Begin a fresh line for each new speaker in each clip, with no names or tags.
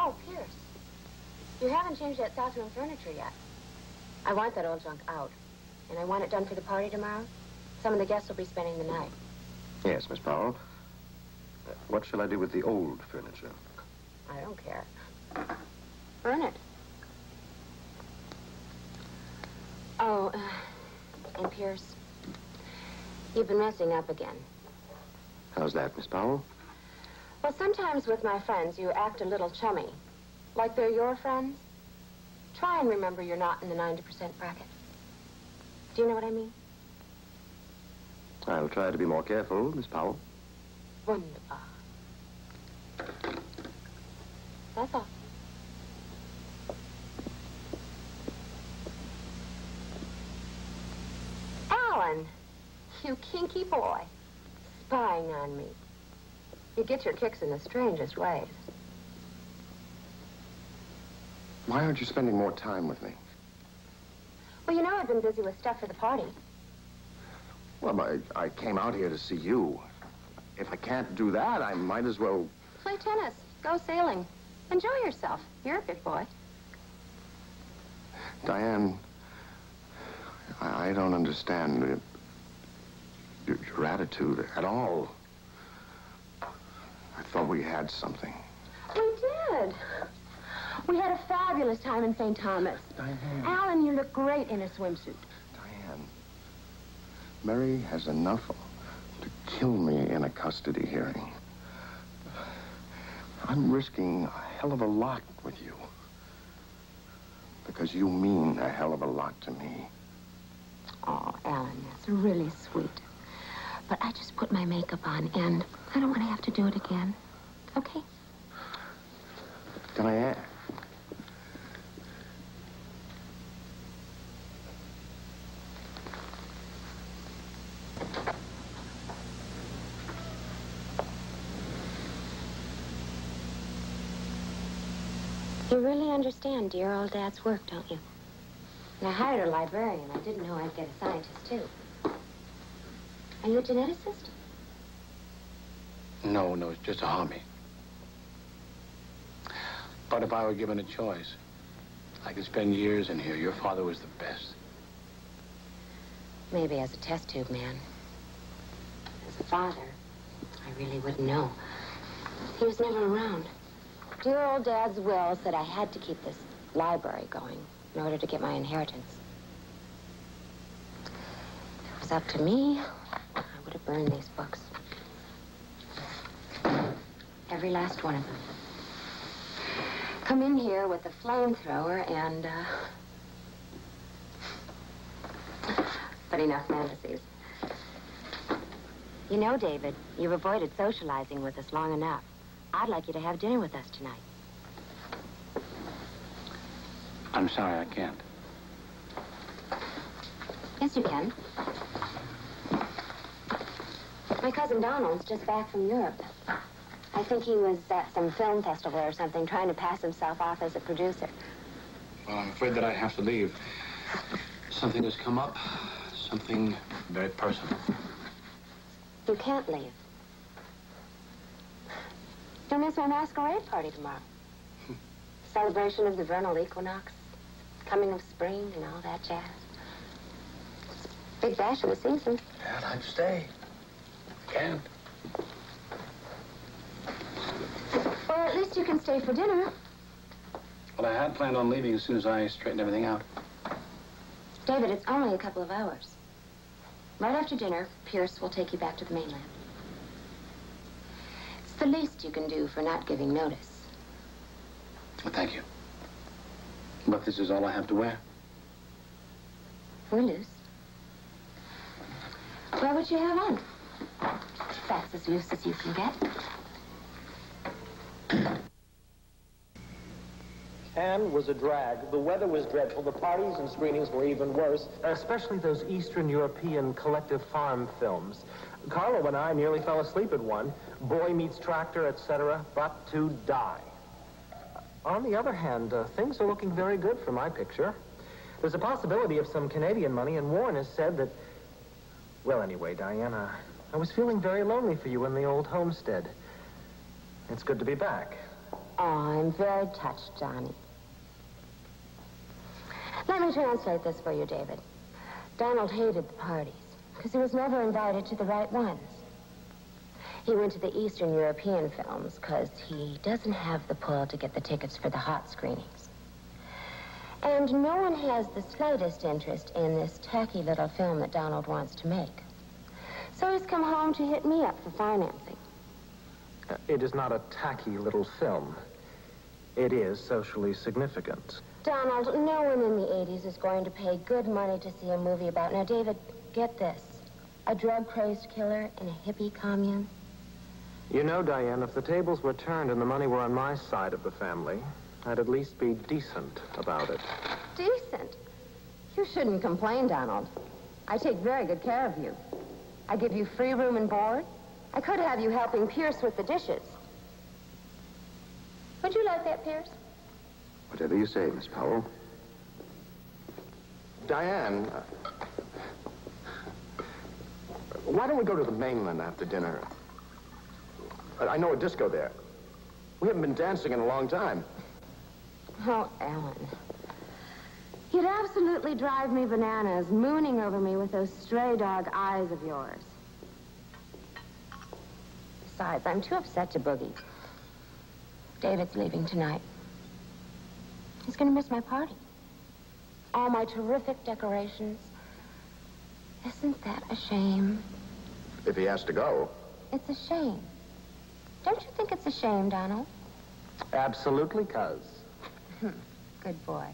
Oh, Pierce. You haven't changed that south room furniture yet. I want that old junk out. And I want it done for the party tomorrow. Some of the guests will be spending the night.
Yes, Miss Powell. What shall I do with the old furniture?
I don't care. Burn it. Oh, and Pierce, you've been messing up again.
How's that, Miss Powell?
Well, sometimes with my friends, you act a little chummy. Like they're your friends. Try and remember you're not in the 90% bracket. Do you know what I mean?
I'll try to be more careful, Miss Powell.
Wunderbar. That's all. Alan, you kinky boy. Spying on me. You get your kicks in the strangest ways.
Why aren't you spending more time with me?
Well, you know I've been busy with stuff for the party.
Well, I came out here to see you. If I can't do that, I might as well...
Play tennis. Go sailing. Enjoy yourself. You're a big boy.
Diane, I don't understand your attitude at all. I thought we had something.
We did. We had a fabulous time in St. Thomas.
Diane.
Alan, you look great in a swimsuit.
Diane, Mary has enough to kill me in a custody hearing. I'm risking a hell of a lot with you. Because you mean a hell of a lot to me.
Oh, Alan, that's really sweet. But I just put my makeup on, and I don't want to have to do it again. Okay?
Diane.
You really understand dear old Dad's work, don't you? And I hired a librarian. I didn't know I'd get a scientist, too. Are you a geneticist?
No, it's just a hobby. But if I were given a choice, I could spend years in here. Your father was the best.
Maybe as a test tube man. As a father, I really wouldn't know. He was never around. Dear old Dad's will said I had to keep this library going in order to get my inheritance. If it was up to me, I would have burned these books. Every last one of them. Come in here with a flamethrower and, but enough fantasies. You know, David, you've avoided socializing with us long enough. I'd like you to have dinner with us tonight.
I'm sorry, I can't.
Yes, you can. My cousin Donald's just back from Europe. I think he was at some film festival or something, trying to pass himself off as a producer.
Well, I'm afraid that I have to leave. Something has come up, something very personal.
You can't leave. Don't miss my masquerade party tomorrow. Celebration of the vernal equinox, coming of spring, and all that jazz. Big bash of the season.
Yeah, I'd like to stay. Can't.
Well, at least you can stay for dinner.
Well, I had planned on leaving as soon as I straightened everything out.
David, it's only a couple of hours. Right after dinner, Pierce will take you back to the mainland. It's the least you can do for not giving notice.
Well, thank you. But this is all I have to wear.
We're loose. Wear what you have on. That's as loose as you can get.
Cannes was a drag. The weather was dreadful. The parties and screenings were even worse.
Especially those Eastern European collective farm films. Carlo and I nearly fell asleep at one. Boy meets tractor, etc., but to die. On the other hand, things are looking very good for my picture. There's a possibility of some Canadian money, and Warren has said that... Well, anyway, Diana, I was feeling very lonely for you in the old homestead. It's good to be back.
Oh, I'm very touched, Johnny. Let me translate this for you, David. Donald hated the parties because he was never invited to the right ones. He went to the Eastern European films because he doesn't have the pull to get the tickets for the hot screenings. And no one has the slightest interest in this tacky little film that Donald wants to make. So he's come home to hit me up for financing.
It is not a tacky little film. It is socially significant.
Donald, no one in the 80s is going to pay good money to see a movie about... Now, David, get this. A drug-crazed killer in a hippie commune?
You know, Diane, if the tables were turned and the money were on my side of the family, I'd at least be decent about it.
Decent? You shouldn't complain, Donald. I take very good care of you. I give you free room and board. I could have you helping Pierce with the dishes. Would you like that, Pierce?
Whatever you say, Miss Powell. Diane, why don't we go to the mainland after dinner? I know a disco there. We haven't been dancing in a long time.
Oh, Ellen. You'd absolutely drive me bananas, mooning over me with those stray dog eyes of yours. Besides, I'm too upset to boogie. David's leaving tonight. He's going to miss my party. All my terrific decorations. Isn't that a shame?
If he has to go.
It's a shame. Don't you think it's a shame, Donald?
Absolutely, cuz.
Good boy.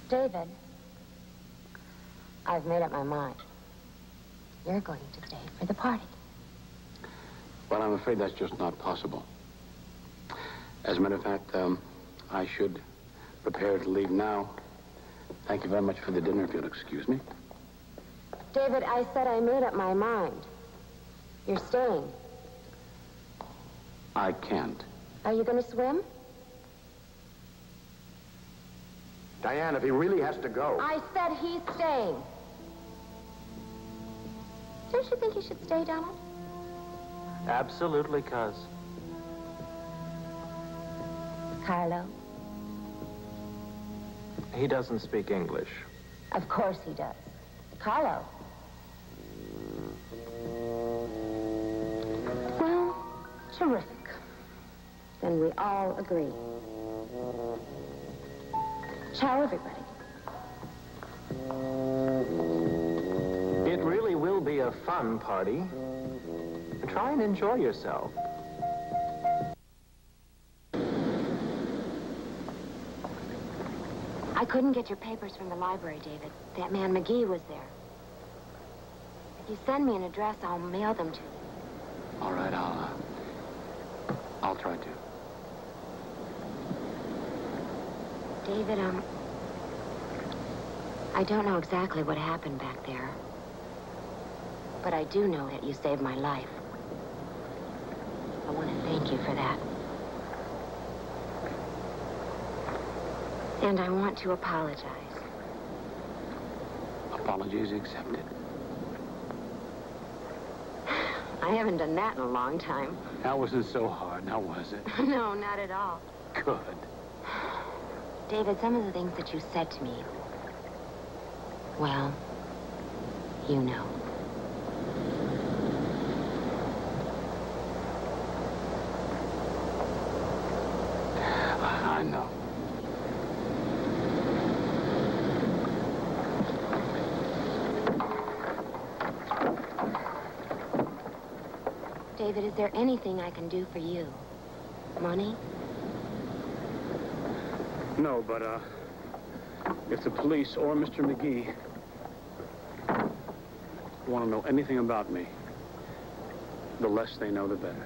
David, I've made up my mind. You're going to stay for the party.
Well, I'm afraid that's just not possible. As a matter of fact, I should prepare to leave now. Thank you very much for the dinner, if you'll excuse me.
David, I said I made up my mind. You're staying.
I can't.
Are you going to swim?
Diane, if he really has to go.
I said he's staying. Don't you think you should stay, Donald?
Absolutely, cuz.
Carlo?
He doesn't speak English.
Of course he does. Carlo? Well, terrific. Then we all agree. Ciao, everybody.
It really will be a fun party. Try and enjoy yourself.
I couldn't get your papers from the library, David. That man McGee was there. If you send me an address, I'll mail them to you.
All right, I'll try to.
David, I don't know exactly what happened back there. But I do know that you saved my life. I want to thank you for that. And I want to apologize.
Apologies accepted.
I haven't done that in a long time.
That wasn't so hard, now was it?
No, not at all.
Good.
David, some of the things that you said to me, well, you know.
I know.
David, is there anything I can do for you? Money?
No, but, if the police or Mr. McGee want to know anything about me, the less they know, the better.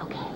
Okay.